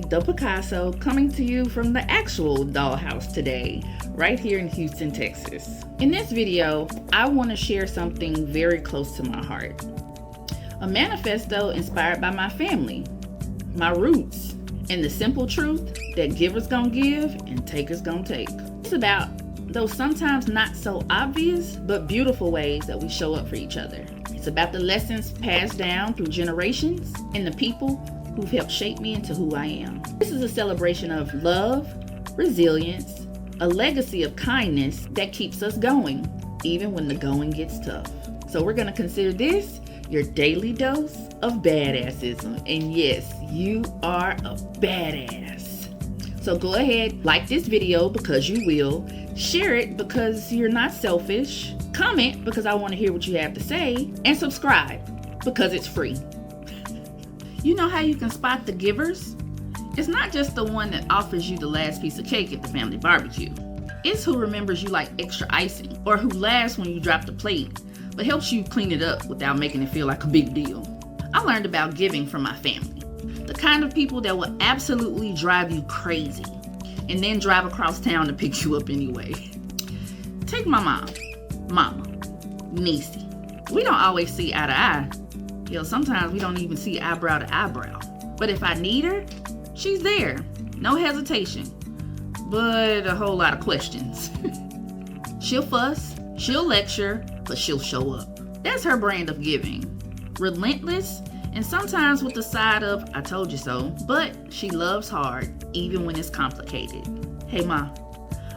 the Picasso, coming to you from the actual dollhouse today, right here in Houston, Texas. In this video, I want to share something very close to my heart. A manifesto inspired by my family, my roots, and the simple truth that givers gonna give and takers gonna take. It's about those sometimes not so obvious but beautiful ways that we show up for each other. It's about the lessons passed down through generations and the people who've helped shape me into who I am. This is a celebration of love, resilience, a legacy of kindness that keeps us going, even when the going gets tough. So we're gonna consider this your daily dose of badassism. And yes, you are a badass. So go ahead, like this video because you will, share it because you're not selfish, comment because I want to hear what you have to say, and subscribe because it's free. You know how you can spot the givers? It's not just the one that offers you the last piece of cake at the family barbecue. It's who remembers you like extra icing, or who laughs when you drop the plate, but helps you clean it up without making it feel like a big deal. I learned about giving from my family. The kind of people that will absolutely drive you crazy and then drive across town to pick you up anyway. Take my mama, Niecy. We don't always see eye to eye. Sometimes we don't even see eyebrow to eyebrow. But if I need her, she's there. No hesitation, but a whole lot of questions. She'll fuss, she'll lecture, but she'll show up. That's her brand of giving. Relentless, and sometimes with the side of, I told you so, but she loves hard, even when it's complicated. Hey Ma,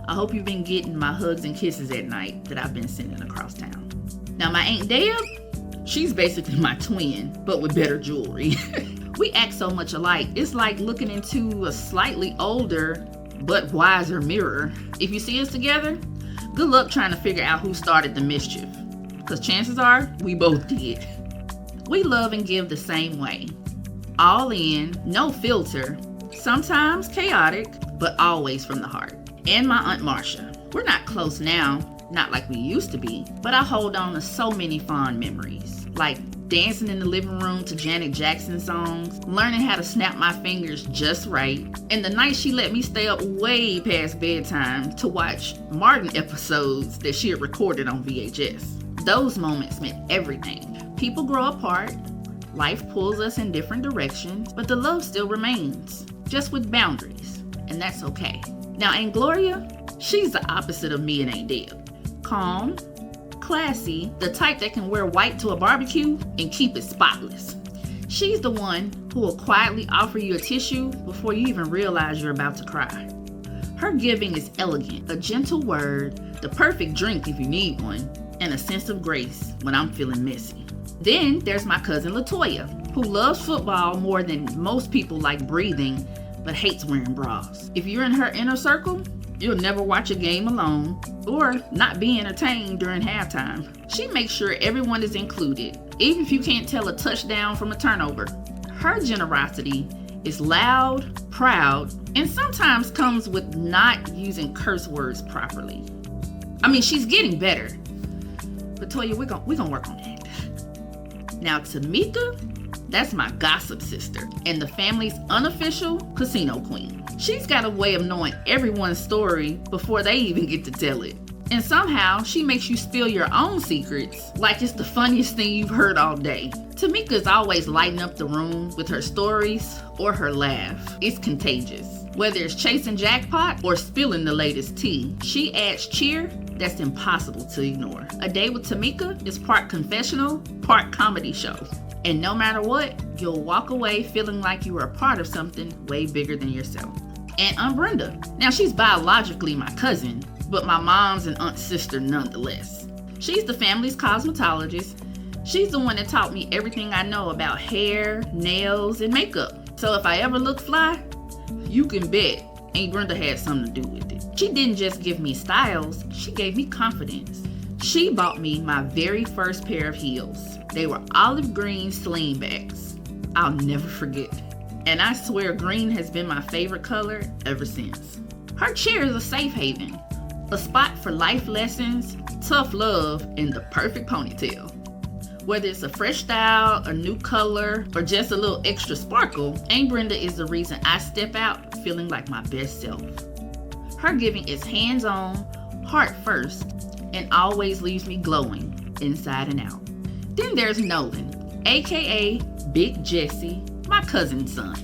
I hope you've been getting my hugs and kisses at night that I've been sending across town. Now my Aunt Deb, she's basically my twin, but with better jewelry. We act so much alike, it's like looking into a slightly older, but wiser mirror. If you see us together, good luck trying to figure out who started the mischief, because chances are, we both did. We love and give the same way. All in, no filter, sometimes chaotic, but always from the heart. And my Aunt Marcia. We're not close now, not like we used to be, but I hold on to so many fond memories. Like dancing in the living room to Janet Jackson songs, learning how to snap my fingers just right, and the night she let me stay up way past bedtime to watch Martin episodes that she had recorded on VHS. Those moments meant everything. People grow apart, life pulls us in different directions, but the love still remains, just with boundaries, and that's okay. Now Aunt Gloria, she's the opposite of me and Aunt Deb. Calm, classy, the type that can wear white to a barbecue and keep it spotless. She's the one who will quietly offer you a tissue before you even realize you're about to cry. Her giving is elegant, a gentle word, the perfect drink if you need one, and a sense of grace when I'm feeling messy. Then there's my cousin Latoya, who loves football more than most people like breathing, but hates wearing bras. If you're in her inner circle, you'll never watch a game alone or not be entertained during halftime. She makes sure everyone is included, even if you can't tell a touchdown from a turnover. Her generosity is loud, proud, and sometimes comes with not using curse words properly. I mean, she's getting better. But Toya, we're gonna work on that. Now Tamika, that's my gossip sister and the family's unofficial casino queen. She's got a way of knowing everyone's story before they even get to tell it. And somehow she makes you spill your own secrets like it's the funniest thing you've heard all day. Tamika's always lighting up the room with her stories or her laugh. It's contagious. Whether it's chasing jackpot or spilling the latest tea, she adds cheer that's impossible to ignore. A day with Tamika is part confessional, part comedy show. And no matter what, you'll walk away feeling like you were a part of something way bigger than yourself. And Aunt Brenda. Now she's biologically my cousin, but my mom's and aunt's sister nonetheless. She's the family's cosmetologist. She's the one that taught me everything I know about hair, nails, and makeup. So if I ever look fly, you can bet Aunt Brenda had something to do with it. She didn't just give me styles, she gave me confidence. She bought me my very first pair of heels. They were olive green slingbacks. I'll never forget. And I swear green has been my favorite color ever since. Her chair is a safe haven, a spot for life lessons, tough love, and the perfect ponytail. Whether it's a fresh style, a new color, or just a little extra sparkle, Aunt Brenda is the reason I step out feeling like my best self. Her giving is hands-on, heart first, and always leaves me glowing inside and out. Then there's Nolan, aka Big Jesse, my cousin's son,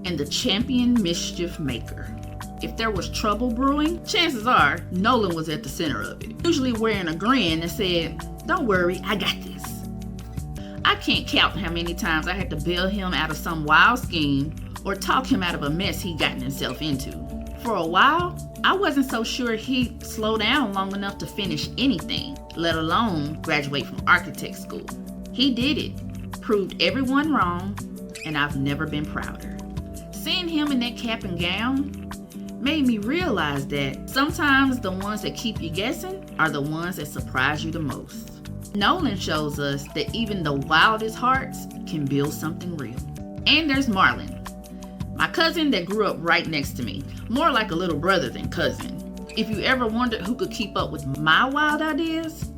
and the champion mischief maker. If there was trouble brewing, chances are Nolan was at the center of it, usually wearing a grin that said, "Don't worry, I got this." I can't count how many times I had to bail him out of some wild scheme or talk him out of a mess he'd gotten himself into. For a while, I wasn't so sure he'd slow down long enough to finish anything, let alone graduate from architect school. He did it, proved everyone wrong, and I've never been prouder. Seeing him in that cap and gown made me realize that sometimes the ones that keep you guessing are the ones that surprise you the most. Nolan shows us that even the wildest hearts can build something real. And there's Marlon, my cousin that grew up right next to me, more like a little brother than cousin. If you ever wondered who could keep up with my wild ideas,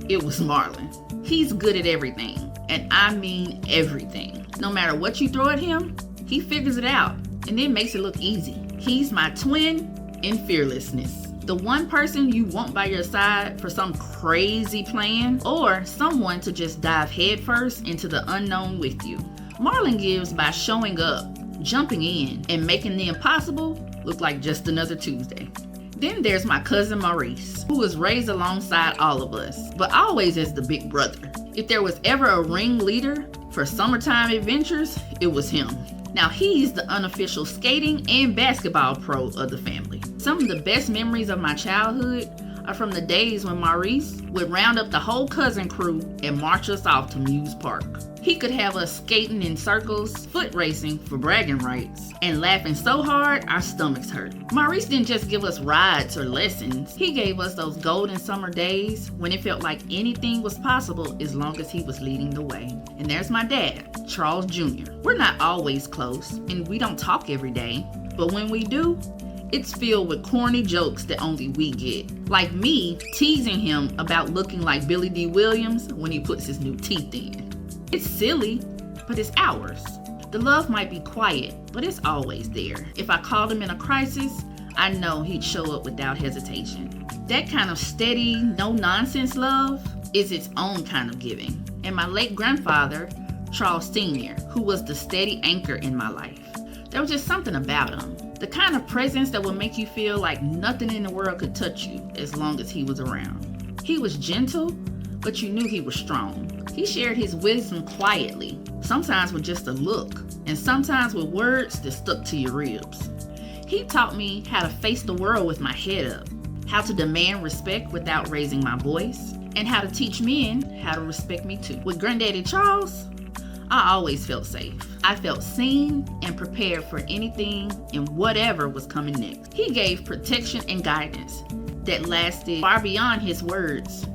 it was Marlon. He's good at everything, and I mean everything. No matter what you throw at him, he figures it out and then makes it look easy. He's my twin in fearlessness. The one person you want by your side for some crazy plan, or someone to just dive headfirst into the unknown with you. Marlon gives by showing up, jumping in, and making the impossible look like just another Tuesday. Then there's my cousin Maurice, who was raised alongside all of us, but always as the big brother. If there was ever a ringleader for summertime adventures, it was him. Now he's the unofficial skating and basketball pro of the family. Some of the best memories of my childhood are from the days when Maurice would round up the whole cousin crew and march us off to Muse Park. He could have us skating in circles, foot racing for bragging rights, and laughing so hard our stomachs hurt. Maurice didn't just give us rides or lessons. He gave us those golden summer days when it felt like anything was possible as long as he was leading the way. And there's my dad, Charles Jr. We're not always close, and we don't talk every day, but when we do, it's filled with corny jokes that only we get. Like me teasing him about looking like Billy D. Williams when he puts his new teeth in. It's silly, but it's ours. The love might be quiet, but it's always there. If I called him in a crisis, I know he'd show up without hesitation. That kind of steady, no-nonsense love is its own kind of giving. And my late grandfather, Charles Sr., who was the steady anchor in my life. There was just something about him. The kind of presence that would make you feel like nothing in the world could touch you as long as he was around. He was gentle, but you knew he was strong. He shared his wisdom quietly, sometimes with just a look, and sometimes with words that stuck to your ribs. He taught me how to face the world with my head up, how to demand respect without raising my voice, and how to teach men how to respect me too. With Granddaddy Charles, I always felt safe. I felt seen and prepared for anything and whatever was coming next. He gave protection and guidance that lasted far beyond his words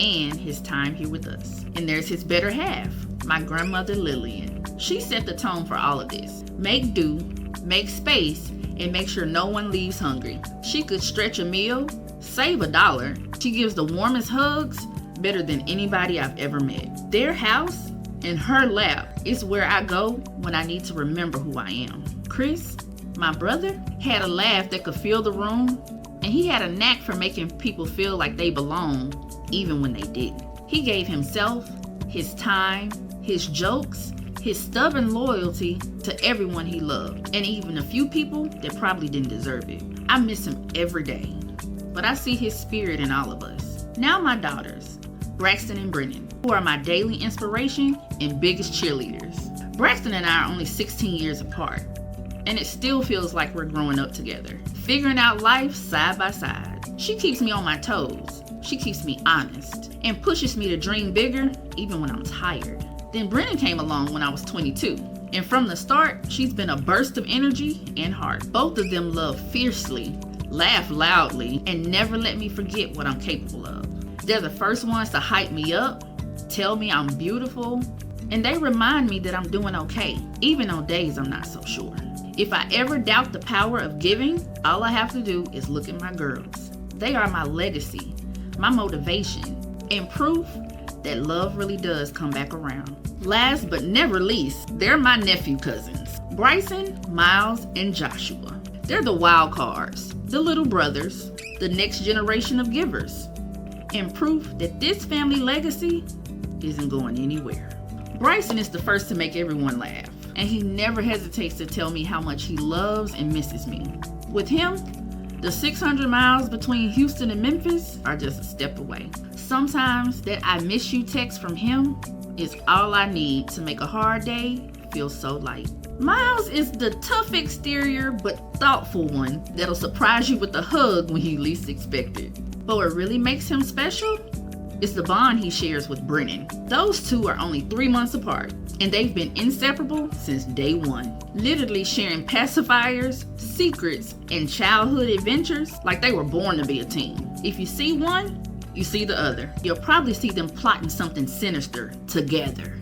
and his time here with us. And there's his better half, my grandmother Lillian. She set the tone for all of this. Make do, make space, and make sure no one leaves hungry. She could stretch a meal, save $1. She gives the warmest hugs, better than anybody I've ever met. Their house and her lap is where I go when I need to remember who I am. Chris, my brother, had a laugh that could fill the room, and he had a knack for making people feel like they belonged even when they didn't. He gave himself, his time, his jokes, his stubborn loyalty to everyone he loved, and even a few people that probably didn't deserve it. I miss him every day, but I see his spirit in all of us. Now my daughters, Braxton and Brennan, who are my daily inspiration and biggest cheerleaders. Braxton and I are only 16 years apart, and it still feels like we're growing up together, figuring out life side by side. She keeps me on my toes. She keeps me honest and pushes me to dream bigger even when I'm tired. Then Brennan came along when I was 22, and from the start, she's been a burst of energy and heart. Both of them love fiercely, laugh loudly, and never let me forget what I'm capable of. They're the first ones to hype me up, tell me I'm beautiful, and they remind me that I'm doing okay, even on days I'm not so sure. If I ever doubt the power of giving, all I have to do is look at my girls. They are my legacy, my motivation, and proof that love really does come back around. Last but never least, they're my nephew cousins, Bryson, Miles, and Joshua. They're the wild cards, the little brothers, the next generation of givers, and proof that this family legacy isn't going anywhere. Bryson is the first to make everyone laugh, and he never hesitates to tell me how much he loves and misses me. With him, the 600 miles between Houston and Memphis are just a step away. Sometimes that I miss you text from him is all I need to make a hard day feel so light. Miles is the tough exterior but thoughtful one that'll surprise you with a hug when you least expect it. But what really makes him special is the bond he shares with Brennan. Those two are only 3 months apart, and they've been inseparable since day one, literally sharing pacifiers, secrets, and childhood adventures like they were born to be a team. If you see one, you see the other. You'll probably see them plotting something sinister together.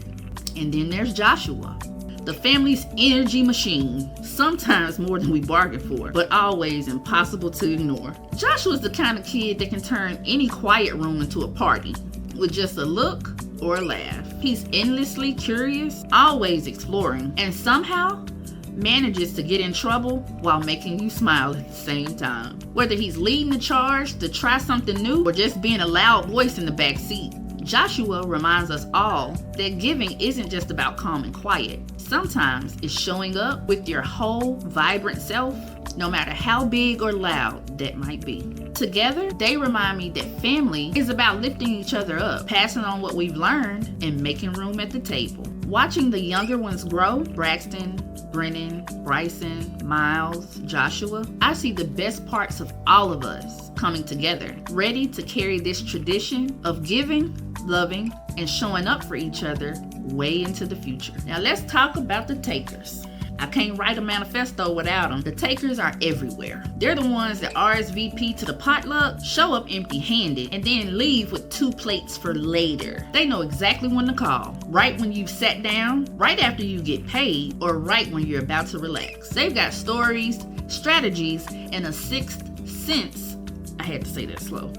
And then there's Joshua, the family's energy machine, sometimes more than we bargained for, but always impossible to ignore. Joshua's the kind of kid that can turn any quiet room into a party with just a look or a laugh. He's endlessly curious, always exploring, and somehow manages to get in trouble while making you smile at the same time. Whether he's leading the charge to try something new or just being a loud voice in the back seat, Joshua reminds us all that giving isn't just about calm and quiet. Sometimes it's showing up with your whole vibrant self, no matter how big or loud that might be. Together, they remind me that family is about lifting each other up, passing on what we've learned, and making room at the table. Watching the younger ones grow, Braxton, Brennan, Bryson, Miles, Joshua, I see the best parts of all of us coming together, ready to carry this tradition of giving, loving, and showing up for each other way into the future. Now let's talk about the takers. I can't write a manifesto without them. The takers are everywhere. They're the ones that RSVP to the potluck, show up empty-handed, and then leave with 2 plates for later. They know exactly when to call. Right when you've sat down, right after you get paid, or right when you're about to relax. They've got stories, strategies, and a 6th sense, I had to say that slow,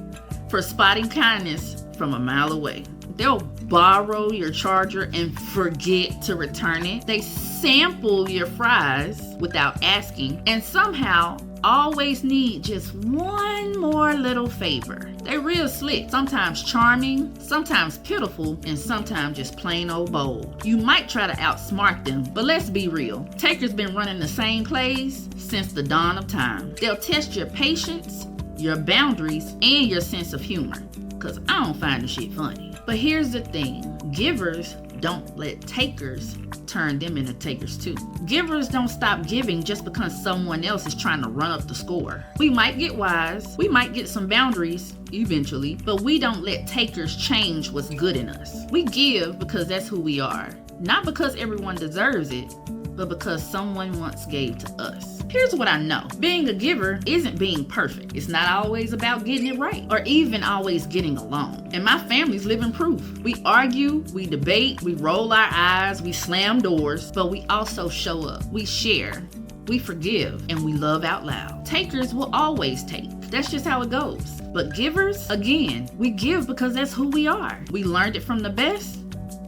for spotting kindness from a mile away. They'll borrow your charger and forget to return it. They sample your fries without asking, and somehow always need just one more little favor. They're real slick, sometimes charming, sometimes pitiful, and sometimes just plain old bold. You might try to outsmart them, but let's be real. Takers been running the same plays since the dawn of time. They'll test your patience, your boundaries, and your sense of humor, because I don't find the shit funny. But here's the thing, givers don't let takers turn them into takers too. Givers don't stop giving just because someone else is trying to run up the score. We might get wise, we might get some boundaries eventually, but we don't let takers change what's good in us. We give because that's who we are, not because everyone deserves it, but because someone once gave to us. Here's what I know. Being a giver isn't being perfect. It's not always about getting it right or even always getting along. And my family's living proof. We argue, we debate, we roll our eyes, we slam doors, but we also show up. We share, we forgive, and we love out loud. Takers will always take. That's just how it goes. But givers, again, we give because that's who we are. We learned it from the best,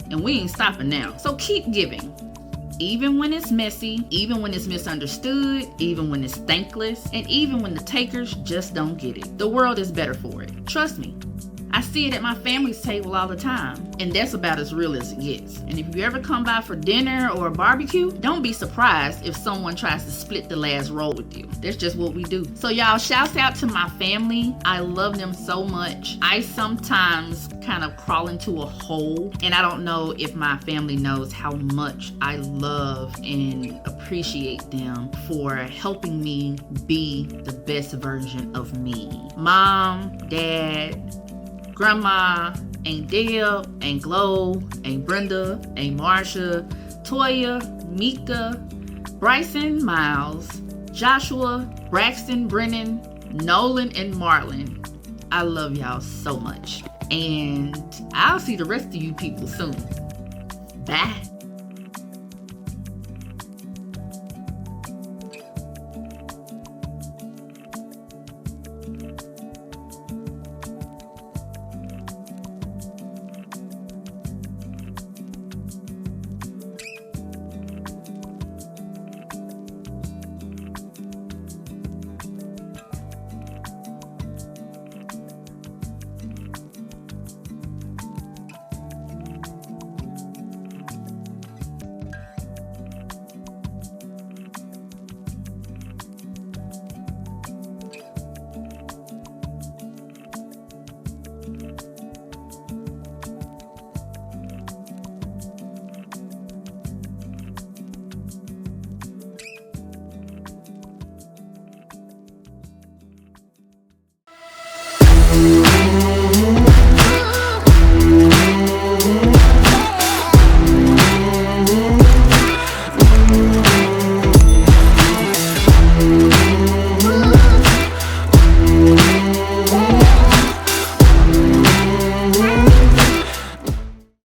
and we ain't stopping now. So keep giving. Even when it's messy, even when it's misunderstood, even when it's thankless, and even when the takers just don't get it. The world is better for it. Trust me. I see it at my family's table all the time, and that's about as real as it gets. And if you ever come by for dinner or a barbecue, don't be surprised if someone tries to split the last roll with you. That's just what we do. So y'all, shouts out to my family. I love them so much. I sometimes kind of crawl into a hole, and I don't know if my family knows how much I love and appreciate them for helping me be the best version of me. Mom, Dad, Grandma, Aunt Deb, Aunt Glow, Aunt Brenda, Aunt Marsha, Toya, Mika, Bryson, Miles, Joshua, Braxton, Brennan, Nolan, and Marlon. I love y'all so much. And I'll see the rest of you people soon. Bye. you.